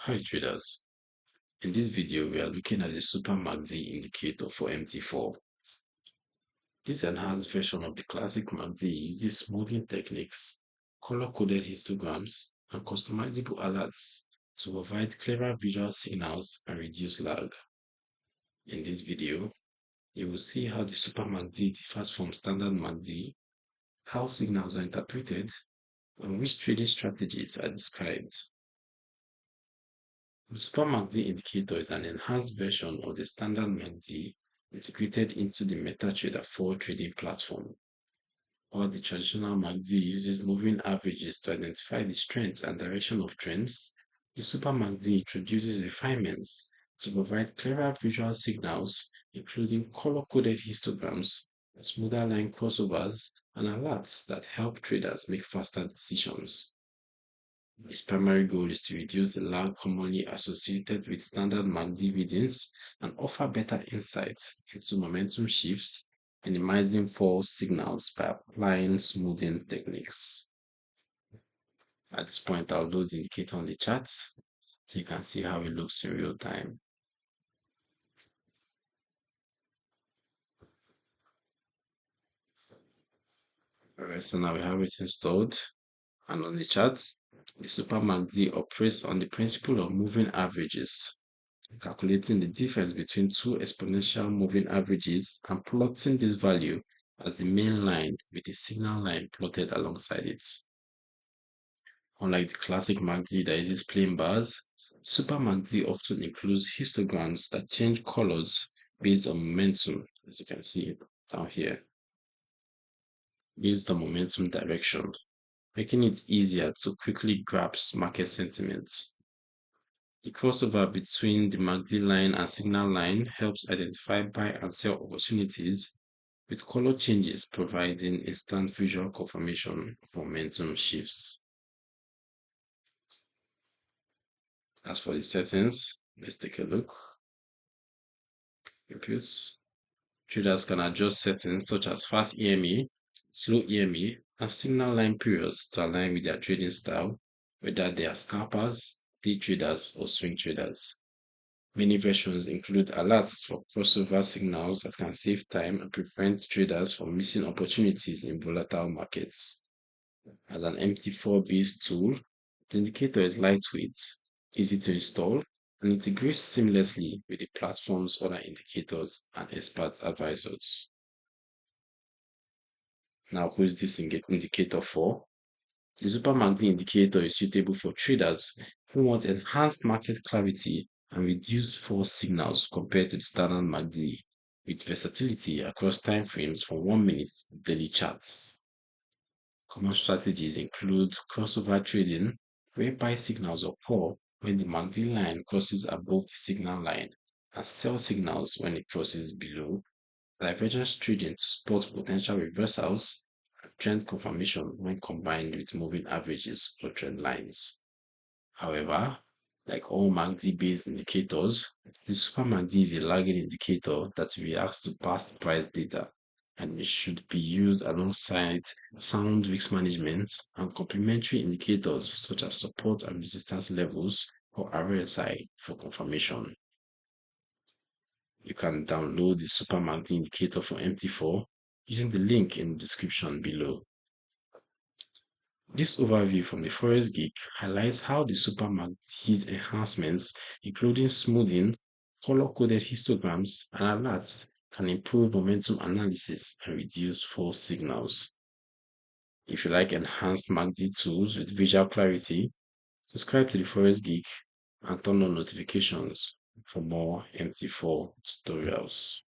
Hi traders, in this video we are looking at the Super MACD indicator for MT4. This enhanced version of the classic MACD uses smoothing techniques, color-coded histograms, and customizable alerts to provide clearer visual signals and reduce lag. In this video, you will see how the Super MACD differs from standard MACD, how signals are interpreted, and which trading strategies are described. The Super MACD indicator is an enhanced version of the standard MACD integrated into the MetaTrader 4 trading platform. While the traditional MACD uses moving averages to identify the strengths and direction of trends, the Super MACD introduces refinements to provide clearer visual signals, including color-coded histograms, smoother line crossovers, and alerts that help traders make faster decisions. Its primary goal is to reduce the lag commonly associated with standard MACD readings and offer better insights into momentum shifts, minimizing false signals by applying smoothing techniques. At this point, I'll load the indicator on the chart so you can see how it looks in real time. Alright, so now we have it installed, and on the chart, the Super MACD operates on the principle of moving averages, calculating the difference between two exponential moving averages and plotting this value as the main line with a signal line plotted alongside it. Unlike the classic MACD that uses plain bars, Super MACD often includes histograms that change colors based on momentum, as you can see down here, based on momentum direction, making it easier to quickly grasp market sentiments. The crossover between the MACD line and signal line helps identify buy and sell opportunities, with color changes providing instant visual confirmation of momentum shifts. As for the settings, let's take a look. Inputs. Traders can adjust settings such as fast EMA, slow EMA, and signal line periods to align with their trading style, whether they are scalpers, day traders, or swing traders. Many versions include alerts for crossover signals that can save time and prevent traders from missing opportunities in volatile markets. As an MT4 based tool, the indicator is lightweight, easy to install, and integrates seamlessly with the platform's other indicators and expert advisors. Now, who is this indicator for? The Super MACD indicator is suitable for traders who want enhanced market clarity and reduce false signals compared to the standard MACD, with versatility across time frames from 1 minute to daily charts. Common strategies include crossover trading, where buy signals occur when the MACD line crosses above the signal line, and sell signals when it crosses below, divergence trading to spot potential reversals, and trend confirmation when combined with moving averages or trend lines. However, like all MACD-based indicators, the Super MACD is a lagging indicator that reacts to past price data, and it should be used alongside sound risk management and complementary indicators such as support and resistance levels or RSI for confirmation. You can download the Super MACD indicator for MT4 using the link in the description below. This overview from the Forex Geek highlights how the Super MACD's enhancements, including smoothing, color-coded histograms, and alerts, can improve momentum analysis and reduce false signals. If you like enhanced MACD tools with visual clarity, subscribe to the Forex Geek and turn on notifications for more MT4 tutorials.